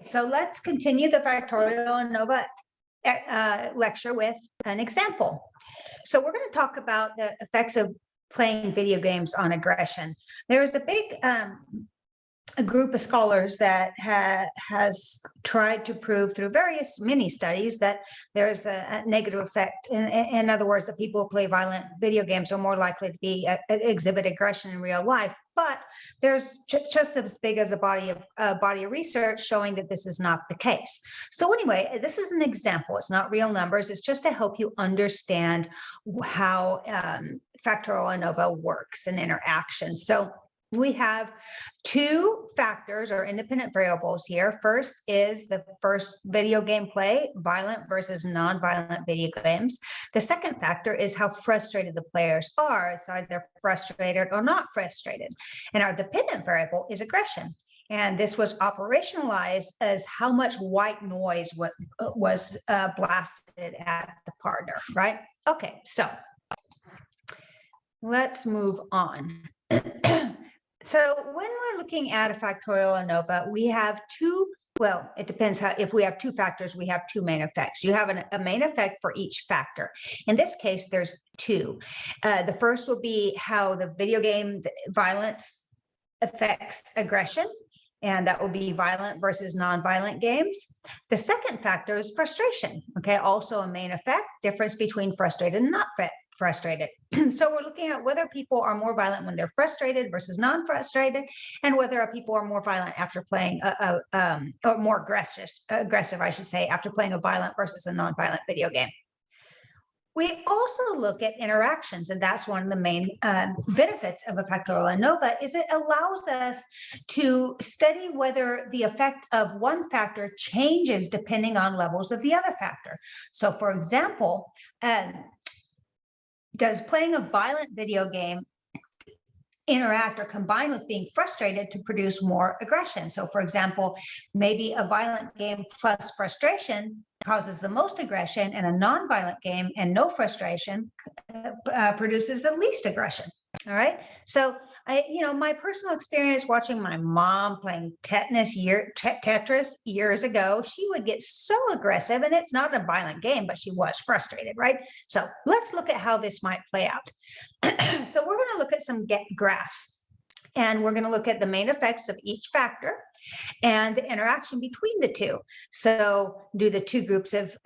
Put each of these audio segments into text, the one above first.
So let's continue the Factorial ANOVA lecture with an example. So we're going to talk about the effects of playing video games on aggression. There's a big a group of scholars that has tried to prove through various mini studies that there's a negative effect. In other words, that people who play violent video games are more likely to be exhibit aggression in real life. But there's just as big as a body of research showing that this is not the case. So anyway, this is an example. It's not real numbers. It's just to help you understand how Factorial ANOVA works and interactions. So we have two factors or independent variables here. First is the first video game play, violent versus non-violent video games. The second factor is how frustrated the players are. It's either frustrated or not frustrated. And our dependent variable is aggression. And this was operationalized as how much white noise was blasted at the partner, right? Okay, so let's move on. So when we're looking at a Factorial ANOVA, we have two, well, it depends how, if we have two factors, we have two main effects. You have a main effect for each factor. In this case, there's two. The first will be how the video game violence affects aggression, and that will be violent versus non-violent games. The second factor is frustration, okay? Also a main effect, difference between frustrated and not frustrated. So we're looking at whether people are more violent when they're frustrated versus non-frustrated, and whether people are more violent after playing or more aggressive, I should say, after playing a violent versus a non-violent video game. We also look at interactions, and that's one of the main benefits of a Factorial ANOVA is it allows us to study whether the effect of one factor changes depending on levels of the other factor. So for example, does playing a violent video game interact or combine with being frustrated to produce more aggression? So for example, maybe a violent game plus frustration causes the most aggression, and a non-violent game and no frustration produces the least aggression. All right. So my personal experience watching my mom playing Tetris years ago, she would get so aggressive, and it's not a violent game, but she was frustrated, right? So let's look at how this might play out. So we're going to look at some graphs, and we're going to look at the main effects of each factor and the interaction between the two. So do the two groups of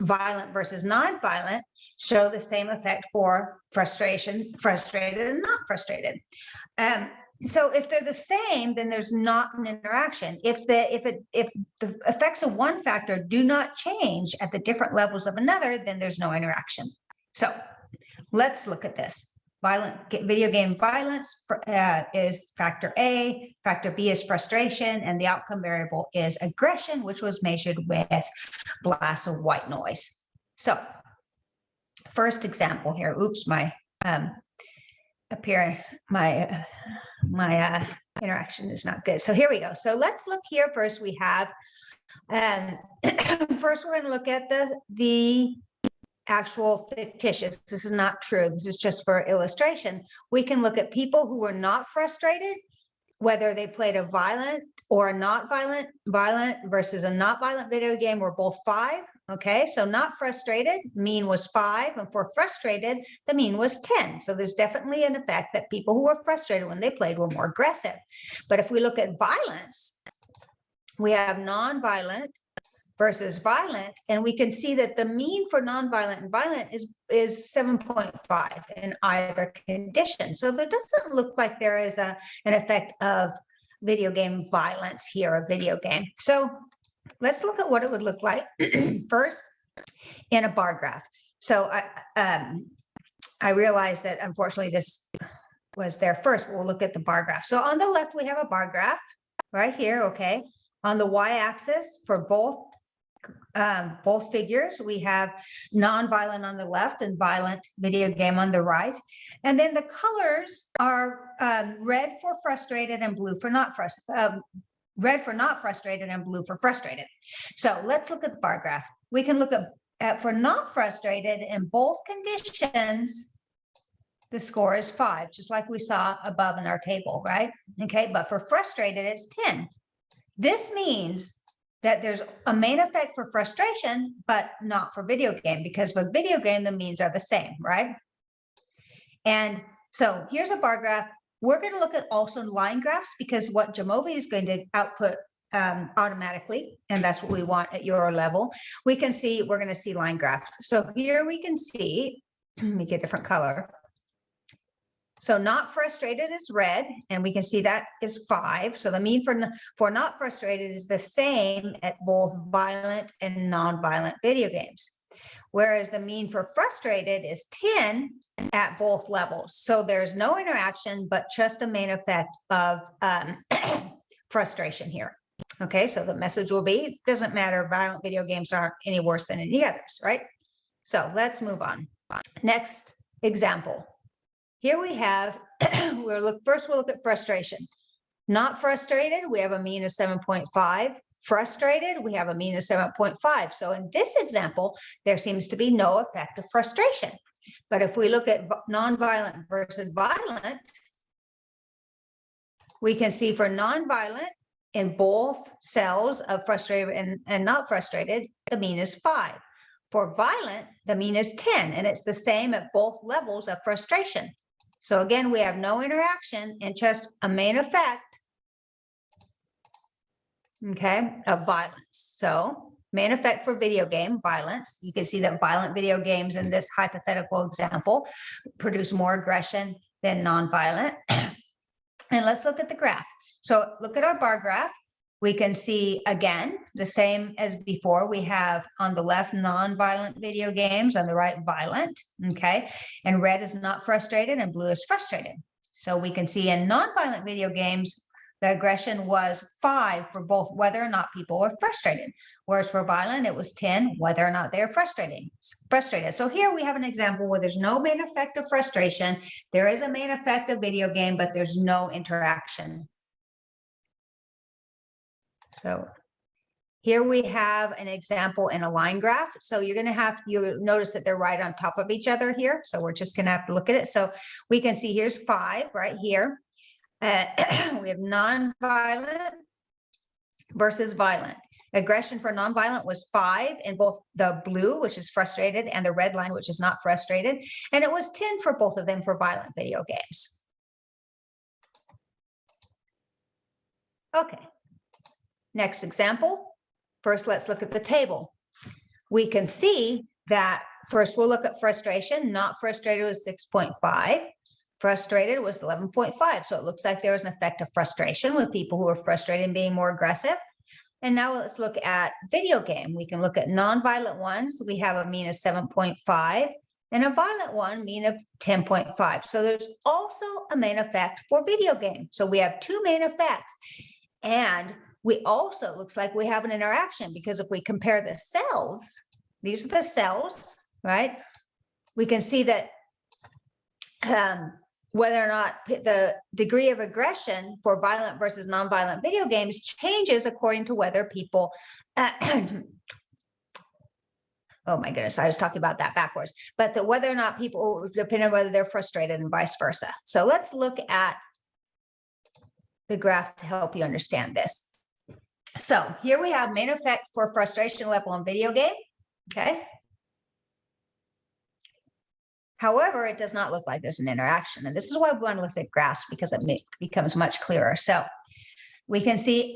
violent versus non-violent show the same effect for frustrated and not frustrated. So if they're the same, then there's not an interaction. If the effects of one factor do not change at the different levels of another, then there's no interaction. So let's look at this. Video game violence is factor A, factor B is frustration, and the outcome variable is aggression, which was measured with blasts of white noise. So first example here, oops, my interaction is not good. So here we go. So let's look here. First we have, first we're going to look at the actual fictitious. This is not true. This is just for illustration. We can look at people who were not frustrated, whether they played a violent or a not violent versus a not violent video game were both 5. Okay, so not frustrated, mean was 5, and for frustrated, the mean was 10. So there's definitely an effect that people who were frustrated when they played were more aggressive. But if we look at violence, we have non-violent versus violent, and we can see that the mean for non-violent and violent is 7.5 in either condition. So there doesn't look like there is an effect of video game violence here, a video game. So let's look at what it would look like first in a bar graph. So I realized that unfortunately this was there first. We'll look at the bar graph. So on the left, we have a bar graph right here. Okay. On the y-axis for both figures, we have non-violent on the left and violent video game on the right. And then the colors are red for frustrated and blue for not frustrated. Red for not frustrated and blue for frustrated. So let's look at the bar graph. We can look at for not frustrated in both conditions, the score is 5, just like we saw above in our table, right? Okay, but for frustrated, it's 10. This means that there's a main effect for frustration, but not for video game, because for video game, the means are the same, right? And so here's a bar graph. We're going to look at also line graphs, because what Jamovi is going to output automatically, and that's what we want at your level. We're going to see line graphs. So here we can see, let me get a different color. So not frustrated is red, and we can see that is 5. So the mean for not frustrated is the same at both violent and non-violent video games. Whereas the mean for frustrated is 10 at both levels. So there's no interaction, but just a main effect of frustration here. Okay, so the message will be, doesn't matter, violent video games aren't any worse than any others, right? So let's move on. Next example. Here we have, we'll look at frustration. Not frustrated, we have a mean of 7.5. Frustrated, we have a mean of 7.5. So in this example, there seems to be no effect of frustration. But if we look at non-violent versus violent, we can see for non-violent, in both cells of frustrated and not frustrated, the mean is 5. For violent, the mean is 10, and it's the same at both levels of frustration. So again, we have no interaction and just a main effect, okay, of violence. So main effect for video game, violence. You can see that violent video games in this hypothetical example produce more aggression than non-violent. And let's look at the graph. So look at our bar graph. We can see, again, the same as before. We have on the left non-violent video games, on the right violent, okay? And red is not frustrated and blue is frustrated. So we can see in non-violent video games, the aggression was 5 for both, whether or not people were frustrated. Whereas for violent, it was 10, whether or not they're frustrated. So here we have an example where there's no main effect of frustration. There is a main effect of video game, but there's no interaction. So here we have an example in a line graph. So you'll notice that they're right on top of each other here. So we're just going to have to look at it. So we can see here's 5 right here. We have non-violent versus violent. Aggression for non-violent was 5 in both the blue, which is frustrated, and the red line, which is not frustrated. And it was 10 for both of them for violent video games. Okay. Next example. First, let's look at the table. We can see that first we'll look at frustration. Not frustrated was 6.5. Frustrated was 11.5. So it looks like there was an effect of frustration with people who are frustrated and being more aggressive. And now let's look at video game. We can look at non-violent ones. We have a mean of 7.5 and a violent one mean of 10.5. So there's also a main effect for video game. So we have 2 main effects. And we also, looks like we have an interaction, because if we compare the cells, these are the cells, right? We can see that whether or not the degree of aggression for violent versus non-violent video games changes according to whether people, oh my goodness, I was talking about that backwards, but whether or not people, depending on whether they're frustrated and vice versa. So let's look at the graph to help you understand this. So here we have main effect for frustration level in video game, okay? However, it does not look like there's an interaction. And this is why we want to look at graphs, because it becomes much clearer. So we can see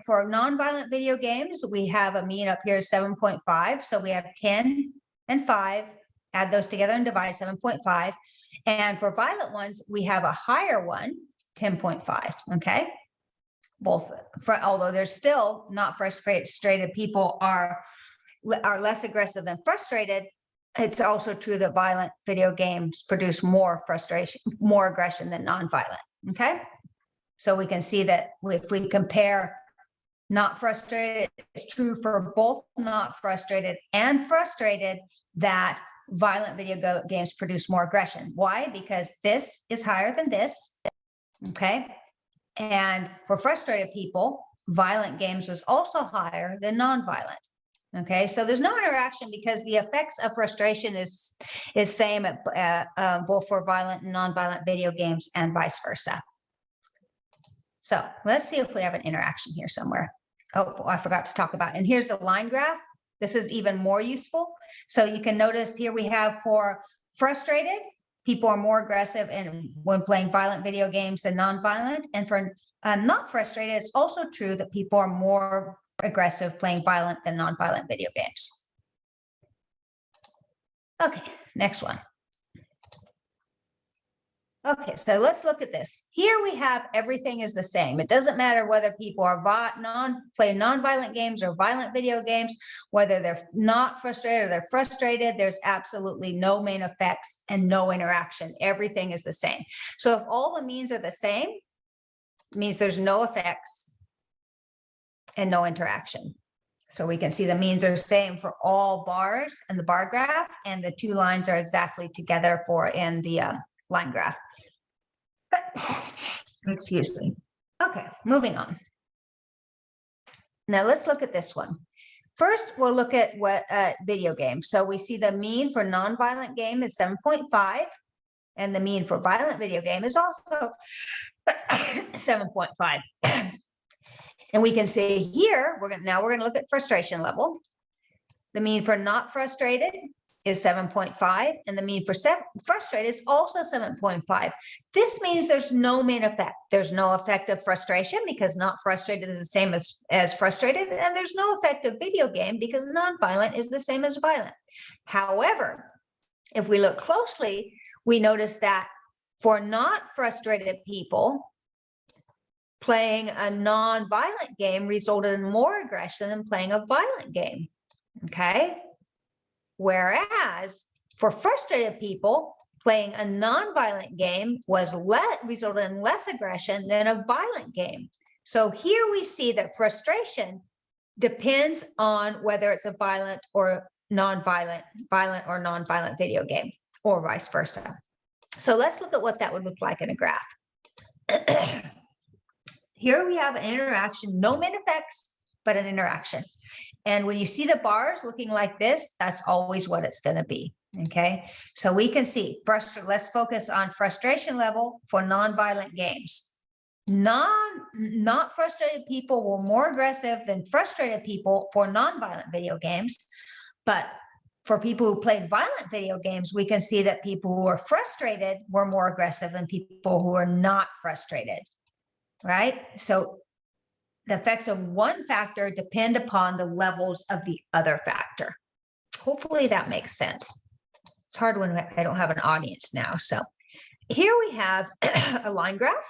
for non-violent video games, we have a mean up here 7.5. So we have 10 and 5, add those together and divide 7.5. And for violent ones, we have a higher one, 10.5, okay? Although there's still not frustrated, people are less aggressive than frustrated. It's also true that violent video games produce more aggression than non-violent. Okay. So we can see that if we compare not frustrated, it's true for both not frustrated and frustrated that violent video games produce more aggression. Why? Because this is higher than this. Okay. And for frustrated people, violent games was also higher than non-violent. Okay, so there's no interaction because the effects of frustration is same at both for violent and non-violent video games and vice versa. So let's see if we have an interaction here somewhere. Oh, I forgot to talk about, and here's the line graph. This is even more useful. So you can notice here we have for frustrated, people are more aggressive and when playing violent video games than non-violent. And for not frustrated, it's also true that people are more aggressive playing violent than non-violent video games. Okay, next one. Okay, so let's look at this. Here we have everything is the same. It doesn't matter whether people are play non-violent games or violent video games, whether they're not frustrated or they're frustrated, there's absolutely no main effects and no interaction. Everything is the same. So if all the means are the same, it means there's no effects and no interaction. So we can see the means are the same for all bars in the bar graph, and the two lines are exactly together for in the line graph. Excuse me. Okay, moving on. Now let's look at this one. First, we'll look at what video games. So we see the mean for non-violent game is 7.5, and the mean for violent video game is also 7.5. And we can see here, we're gonna look at frustration level. The mean for not frustrated is 7.5, and the mean for frustrated is also 7.5. This means there's no main effect. There's no effect of frustration because not frustrated is the same as frustrated, and there's no effect of video game because non-violent is the same as violent. However, if we look closely, we notice that for not frustrated people, playing a non-violent game resulted in more aggression than playing a violent game, okay? Whereas for frustrated people, playing a non-violent game resulted in less aggression than a violent game. So here we see that frustration depends on whether it's a violent or non-violent, violent or non-violent video game, or vice versa. So let's look at what that would look like in a graph. Here we have an interaction, no main effects, but an interaction. And when you see the bars looking like this, that's always what it's going to be. Okay, so we can see let's focus on frustration level for non-violent games. Not frustrated people were more aggressive than frustrated people for non-violent video games. But for people who played violent video games, we can see that people who are frustrated were more aggressive than people who are not frustrated. Right? So the effects of one factor depend upon the levels of the other factor. Hopefully that makes sense. It's hard when I don't have an audience now. So here we have a line graph.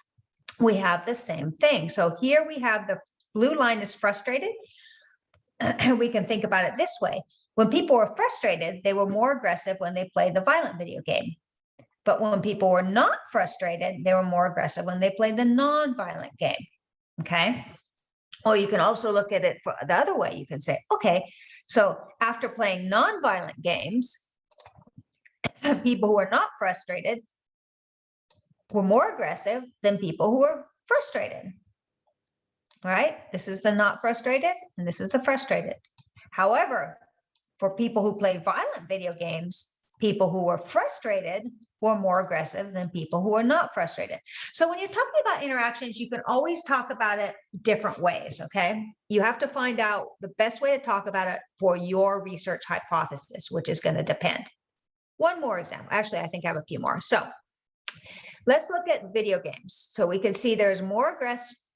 We have the same thing. So here we have the blue line is frustrated. We can think about it this way. When people were frustrated, they were more aggressive when they played the violent video game. But when people were not frustrated, they were more aggressive when they played the non-violent game. Okay. Or you can also look at it for the other way. You can say, okay, so after playing non-violent games, people who are not frustrated were more aggressive than people who were frustrated. Right? This is the not frustrated, and this is the frustrated. However, for people who play violent video games, people who were frustrated were more aggressive than people who are not frustrated. So when you're talking about interactions, you can always talk about it different ways, okay? You have to find out the best way to talk about it for your research hypothesis, which is going to depend. One more example. Actually, I think I have a few more. So let's look at video games. So we can see there's more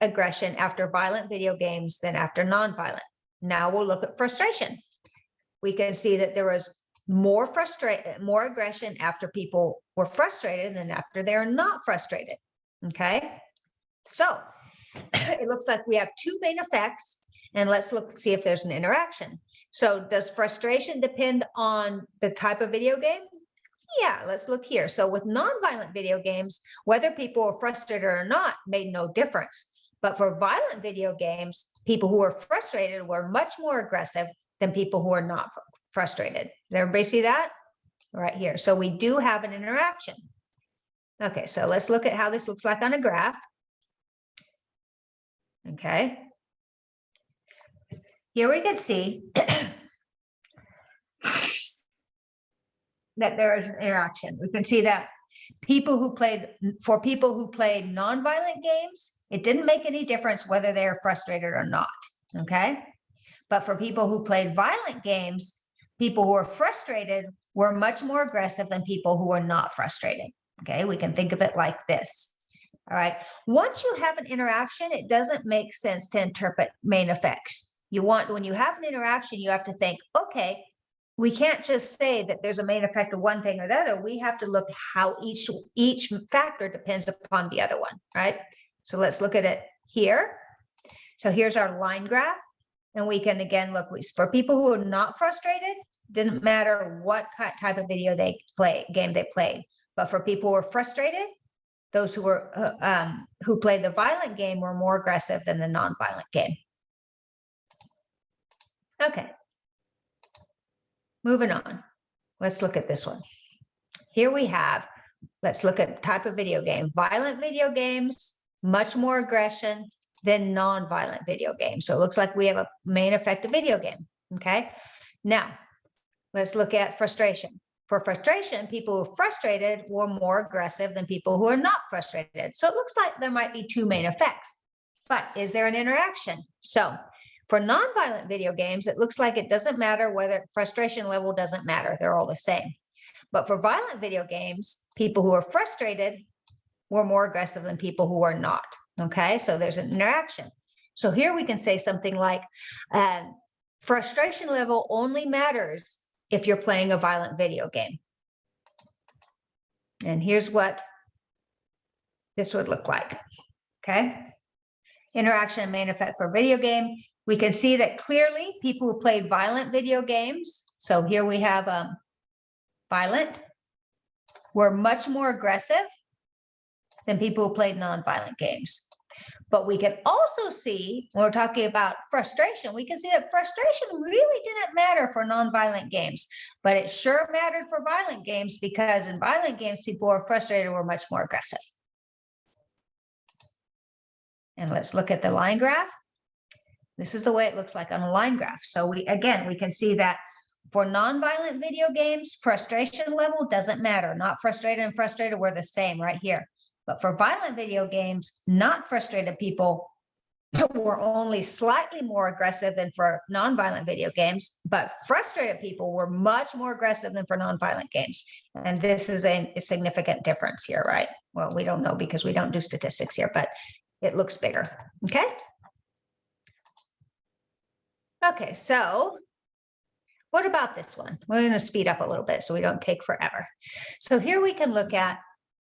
aggression after violent video games than after non-violent. Now we'll look at frustration. We can see that there was more aggression after people were frustrated than after they're not frustrated. Okay, so it looks like we have two main effects, and let's see if there's an interaction. So does frustration depend on the type of video game? Yeah, let's look here. So with non-violent video games, whether people were frustrated or not made no difference. But for violent video games, people who were frustrated were much more aggressive than people who are not frustrated. Does everybody see that? Right here. So we do have an interaction. Okay, so let's look at how this looks like on a graph. Okay. Here we can see that there is an interaction. We can see that For people who played nonviolent games, it didn't make any difference whether they were frustrated or not, okay? But for people who played violent games, people who were frustrated were much more aggressive than people who were not frustrated, okay? We can think of it like this, all right? Once you have an interaction, it doesn't make sense to interpret main effects. When you have an interaction, you have to think, okay, we can't just say that there's a main effect of one thing or the other. We have to look how each factor depends upon the other one, right? So let's look at it here. So here's our line graph. And we can again look for people who are not frustrated, didn't matter what type of game they played. But for people who were frustrated, those who played the violent game were more aggressive than the non-violent game. Okay. Moving on, let's look at this one. Here we have, let's look at type of video game. Violent video games, much more aggression than non-violent video games. So it looks like we have a main effect of video game, okay? Now, let's look at frustration. For frustration, people who are frustrated were more aggressive than people who are not frustrated. So it looks like there might be two main effects, but is there an interaction? So for nonviolent video games, it looks like it doesn't matter whether frustration level doesn't matter. They're all the same. But for violent video games, people who are frustrated were more aggressive than people who are not. Okay, so there's an interaction. So here we can say something like frustration level only matters if you're playing a violent video game. And here's what this would look like. Okay, interaction and main effect for video game. We can see that clearly people who played violent video games, so here we have violent, were much more aggressive than people who played non-violent games. But we can also see, when we're talking about frustration, we can see that frustration really didn't matter for non-violent games, but it sure mattered for violent games, because in violent games, people who were frustrated were much more aggressive. And let's look at the line graph. This is the way it looks like on a line graph. So we can see that for non-violent video games, frustration level doesn't matter. Not frustrated and frustrated were the same right here. But for violent video games, not frustrated people were only slightly more aggressive than for non-violent video games, but frustrated people were much more aggressive than for non-violent games. And this is a significant difference here, right? Well, we don't know because we don't do statistics here, but it looks bigger, okay? Okay, so what about this one? We're going to speed up a little bit so we don't take forever. So here we can look at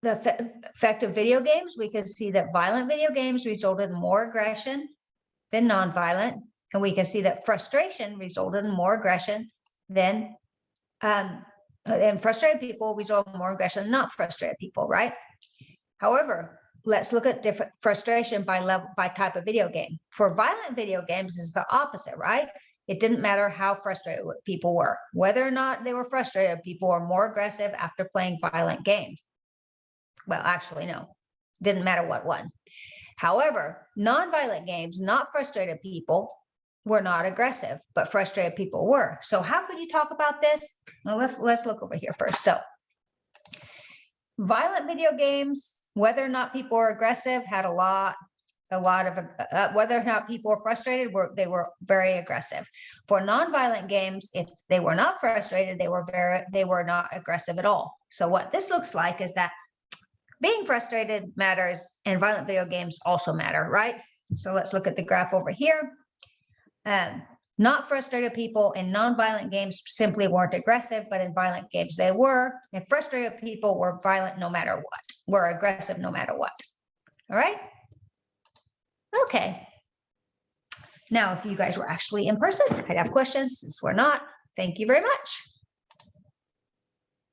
the effect of video games. We can see that violent video games resulted in more aggression than nonviolent. And we can see that frustration resulted in more aggression than, and frustrated people result in more aggression than not frustrated people, right? However, let's look at different frustration by type of video game. For violent video games is the opposite, right? It didn't matter how frustrated people were. Whether or not they were frustrated, people were more aggressive after playing violent games. Well, actually, no, didn't matter what one. However, non-violent games, not frustrated people were not aggressive, but frustrated people were. So how could you talk about this? Well, let's look over here first. So violent video games, whether or not people were aggressive, had a lot of whether or not people were frustrated, they were very aggressive. For non-violent games, if they were not frustrated, they were not aggressive at all. So what this looks like is that being frustrated matters, and violent video games also matter, right? So let's look at the graph over here. Not frustrated people in non-violent games simply weren't aggressive, but in violent games they were. And frustrated people were violent no matter what, were aggressive no matter what. All right? Okay. Now, if you guys were actually in person, I'd have questions. Since we're not, thank you very much.